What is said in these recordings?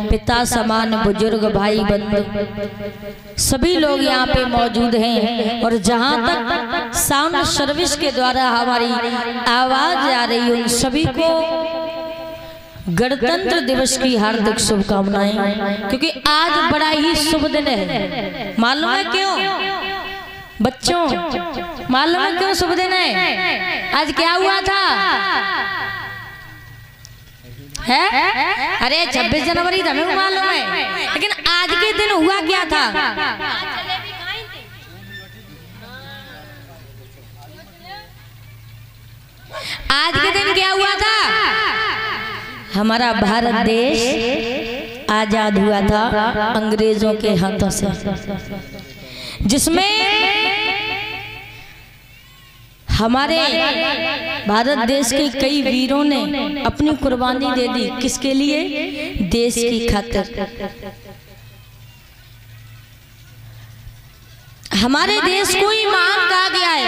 पिता समान बुजुर्ग भाई बंधु सभी लोग यहाँ पे मौजूद हैं। और जहाँ तक साउंड सर्विस के द्वारा हमारी आवाज आ रही है, उन सभी को गणतंत्र दिवस की हार्दिक शुभकामनाएं, क्योंकि आज बड़ा ही शुभ दिन है। मालूम है क्यों बच्चों? मालूम है क्यों शुभ दिन है? आज क्या हुआ था? है? अरे 26 जनवरी था, हमें मालूम है, लेकिन आज के दिन हुआ क्या था? आज के दिन क्या हुआ था? हमारा भारत देश आजाद हुआ था अंग्रेजों के हाथों से, जिसमें हमारे भारत देश के कई वीरों ने अपनी कुर्बानी दे दी। किसके लिए? देश की खातिर। हमारे देश को ही महान कहा गया है।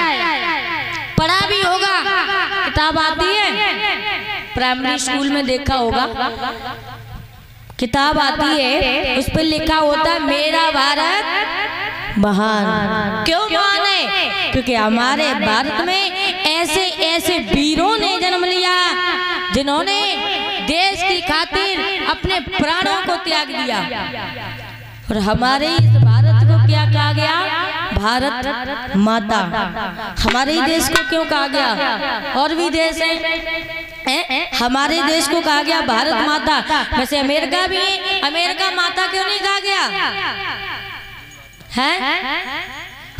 पढ़ा भी होगा, किताब आती है, प्राइमरी स्कूल में देखा होगा, किताब आती है, उस पर लिखा होता है मेरा भारत महान। क्यों महान है? क्योंकि हमारे भारत में ऐसे ऐसे वीरों ने जन्म लिया जिन्होंने देश की खातिर अपने प्राणों को त्याग दिया। और हमारे इस भारत को क्या कहा गया? भारत माता। हमारे ही देश को क्यों कहा गया? और भी देश हैं, हमारे देश को कहा गया भारत माता। वैसे अमेरिका भी, अमेरिका माता क्यों नहीं कहा गया है?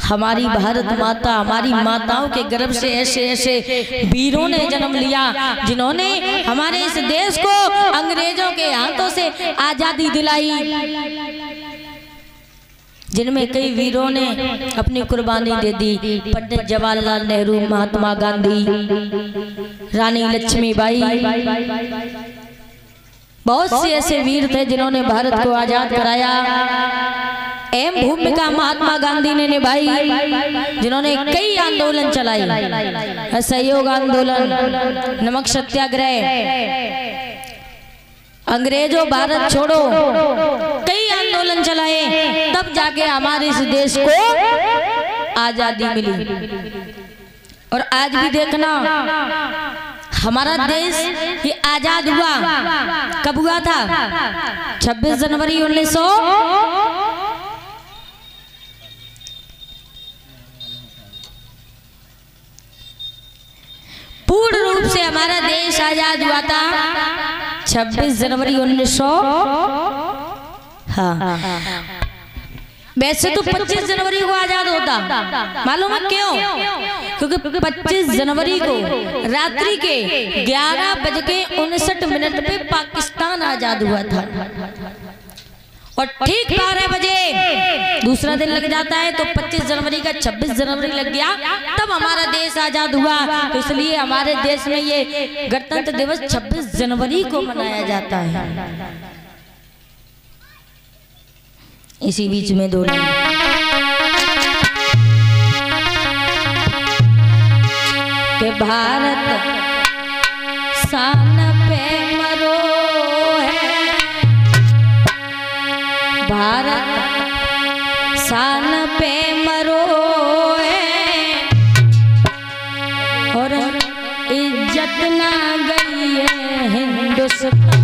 हमारी भारत माता, हमारी माताओं के गर्भ से ऐसे ऐसे वीरों ने जन्म लिया जिन्होंने हमारे इस देश को अंग्रेजों के हाथों से आजादी दिलाई, जिनमें कई वीरों ने अपनी कुर्बानी दे दी। पंडित जवाहरलाल नेहरू, महात्मा गांधी, रानी लक्ष्मीबाई, बहुत से ऐसे वीर थे जिन्होंने भारत को आजाद कराया। अहम भूमिका महात्मा गांधी ने निभाई, जिन्होंने कई आंदोलन चलाए, असहयोग आंदोलन, नमक सत्याग्रह, अंग्रेजों भारत छोड़ो, कई आंदोलन चलाए, तब जाके हमारे इस देश को आजादी मिली। और आज भी देखना, हमारा देश ये आजाद हुआ कब हुआ था? 26 जनवरी 1900 पूर्ण रूप से हमारा देश आजाद हुआ था 26 जनवरी 1900। हाँ, वैसे तो 25 जनवरी को आजाद होता, मालूम है क्यों? क्योंकि 25 जनवरी को रात्रि के 11:59 पे पाकिस्तान आजाद हुआ था। और ठीक 12 बजे दूसरा दिन लग जाता है, तो 25 जनवरी का 26 जनवरी लग गया, तब हमारा देश आजाद हुआ। तो इसलिए हमारे देश में ये गणतंत्र दिवस 26 जनवरी को मनाया जाता है। इसी बीच में दो के भारत शान पे मरो है, भारत शान पे मरो है, और इज्जत ना गई है हिंदुस्तान।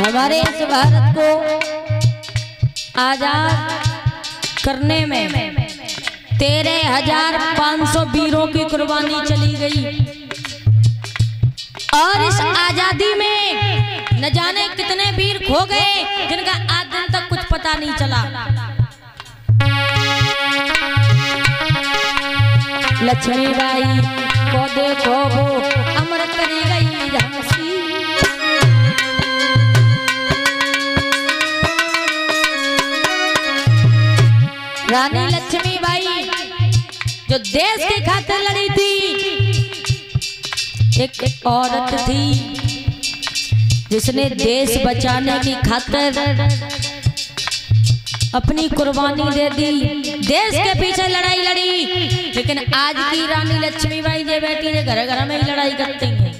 हमारे इस भारत को आजाद करने में 13,500 वीरों की कुर्बानी चली गई। और इस आजादी में न जाने कितने वीर खो गए जिनका आज दिन तक कुछ पता नहीं चला। लक्ष्मीबाई को देखो वो अमर करी गई झांसी। रानी लक्ष्मीबाई जो देश के खातिर लड़ी थी, एक औरत थी जिसने देश बचाने की खातिर अपनी कुर्बानी दे दी, देश के पीछे लड़ाई लड़ी। लेकिन आज की रानी लक्ष्मीबाई जो बैठी है घर घर में ही लड़ाई करती है।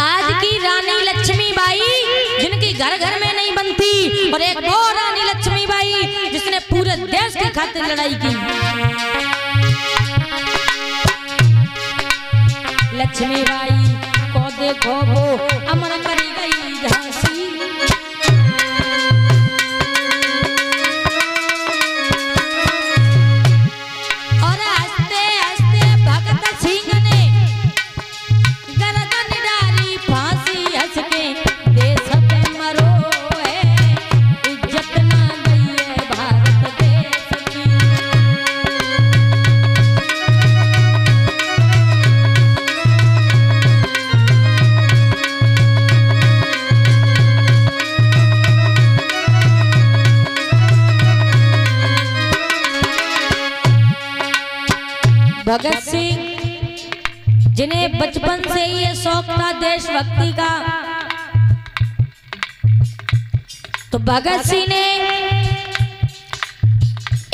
आज की रानी लक्ष्मीबाई जिनकी घर घर में नहीं बनती, और एक और रानी लक्ष्मीबाई जिसने पूरे देश के खातिर लड़ाई की। लक्ष्मीबाई को देखो वो अमर करी गई झांसी। और हंसते हंसते भगत सिंह ने गर्दन डाली फांसी, हंस के देश पे मरो है, इज्जत ना गई है भारत देश की। भगत सिंह जिन्हें बचपन से ही ये शौक था देशभक्ति का, तो भगत सिंह ने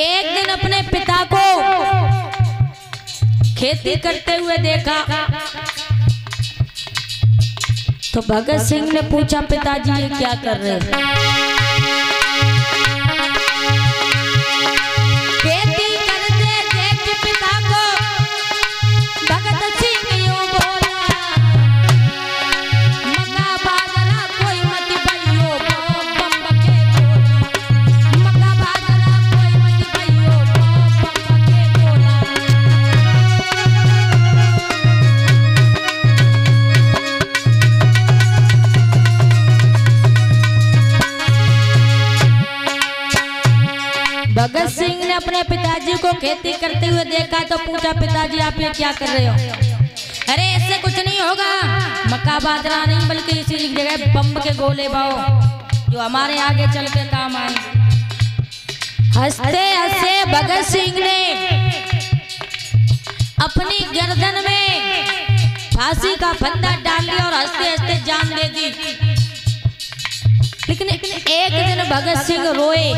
एक दिन अपने पिता को खेती करते हुए देखा। तो भगत सिंह ने पूछा, पिताजी ये क्या कर रहे हैं? भगत सिंह ने अपने पिताजी को खेती करते हुए देखा तो पूछा, पिताजी आप ये क्या कर रहे हो? अरे इससे कुछ नहीं होगा, मक्का बाजरा नहीं बल्कि इसी जगह बम के गोले बाओ जो हमारे आगे चल के काम आए। हंसते हंसते भगत सिंह ने अपनी गर्दन में फांसी का फंदा डाल लिया और हंसते हंसते जान दे दी। लेकिन एक दिन भगत सिंह रोए।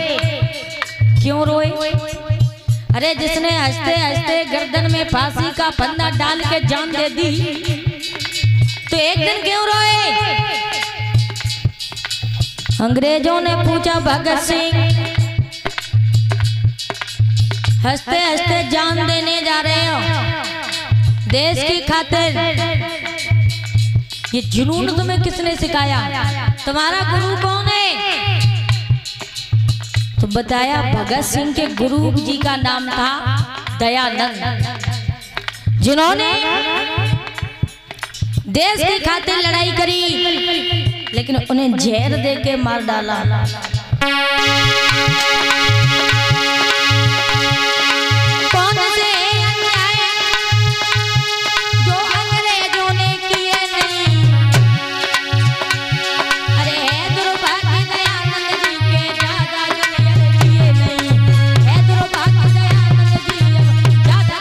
क्यों रोए? अरे जिसने हंसते हंसते गर्दन में फांसी का फंदा डाल के जान दे दी, तो एक दिन क्यों रोए? अंग्रेजों ने पूछा, भगत सिंह हंसते हंसते जान देने जा रहे हो देश की खातिर, ये जुनून तुम्हें किसने सिखाया? तुम्हारा गुरु कौन है? तो बताया भगत सिंह के गुरु जी का नाम था दयानंद, जिन्होंने देश की खातिर लड़ाई करी, लेकिन उन्हें जहर दे के मार डाला। कौन से अन्याय जो अंग्रेजों ने किए नहीं, अरे है दुर्भाग्य दयानंद जी के दादा किए नहीं, है दुर्भाग्य दयानंद जी दादा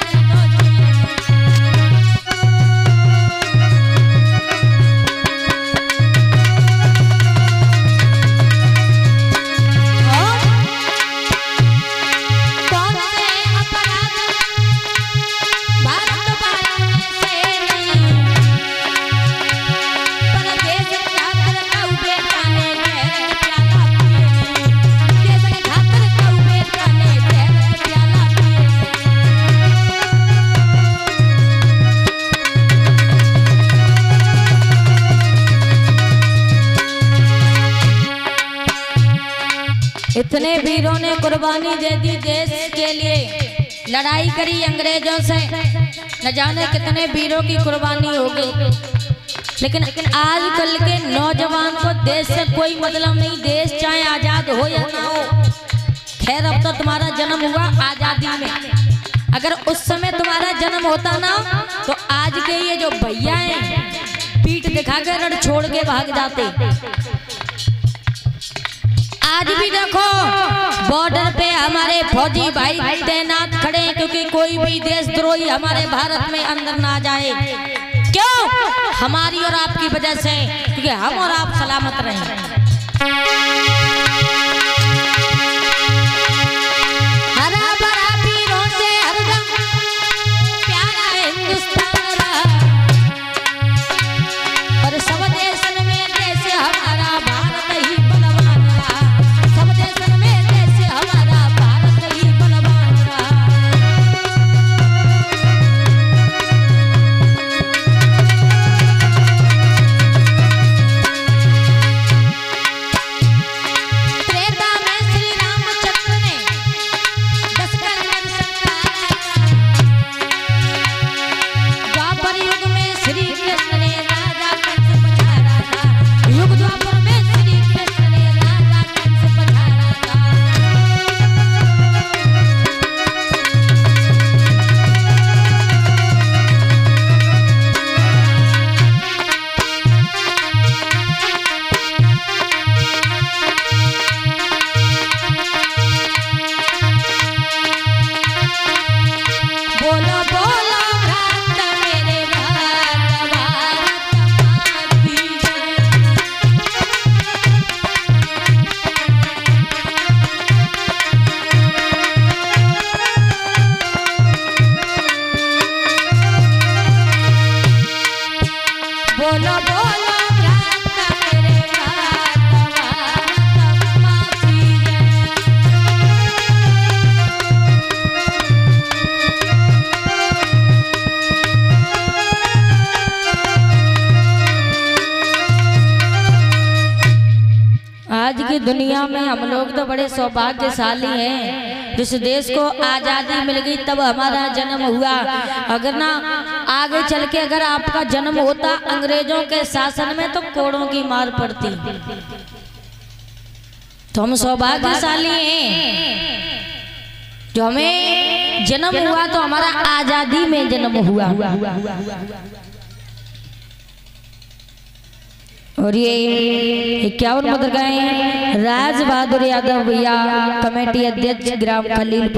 इतने वीरों ने कुर्बानी दे दी देश के लिए, लड़ाई करी अंग्रेजों से। न जाने कितने वीरों की कुर्बानी हो गई, लेकिन आजकल के नौजवान को देश से कोई मतलब नहीं, देश चाहे आजाद हो या ना हो। खैर अब तो तुम्हारा जन्म हुआ आजादी में, अगर उस समय तुम्हारा जन्म होता ना तो आज के ये जो भैया हैं पीठ दिखाकर रण छोड़ के भाग जाते। आज भी देखो बॉर्डर पे हमारे फौजी भाई तैनात खड़े हैं, क्योंकि कोई भी देशद्रोही हमारे भारत में अंदर ना जाए। क्यों? हमारी और आपकी वजह से, क्योंकि हम और आप सलामत रहें। हरा भरा वीरों से हरदम प्यारा हिंदुस्तान रहा, और सब देशन में देश हमारा भारत ही बलवान रहा, सब देशन में देश हमारा भारत ही बलवान रहा। आज की दुनिया में हम लोग तो बड़े सौभाग्यशाली हैं, जिस देश को आजादी मिल गई तब हमारा जन्म हुआ। अगर ना आगे चल के अगर आपका जन्म होता अंग्रेजों के शासन में तो कोड़ों की मार पड़ती। तो हम सौभाग्यशाली हैं जो हमें जन्म हुआ तो हमारा आजादी में जन्म हुआ। और ये 51 मदरगाहें राज बहादुर यादव भैया कमेटी अध्यक्ष ग्राम खलील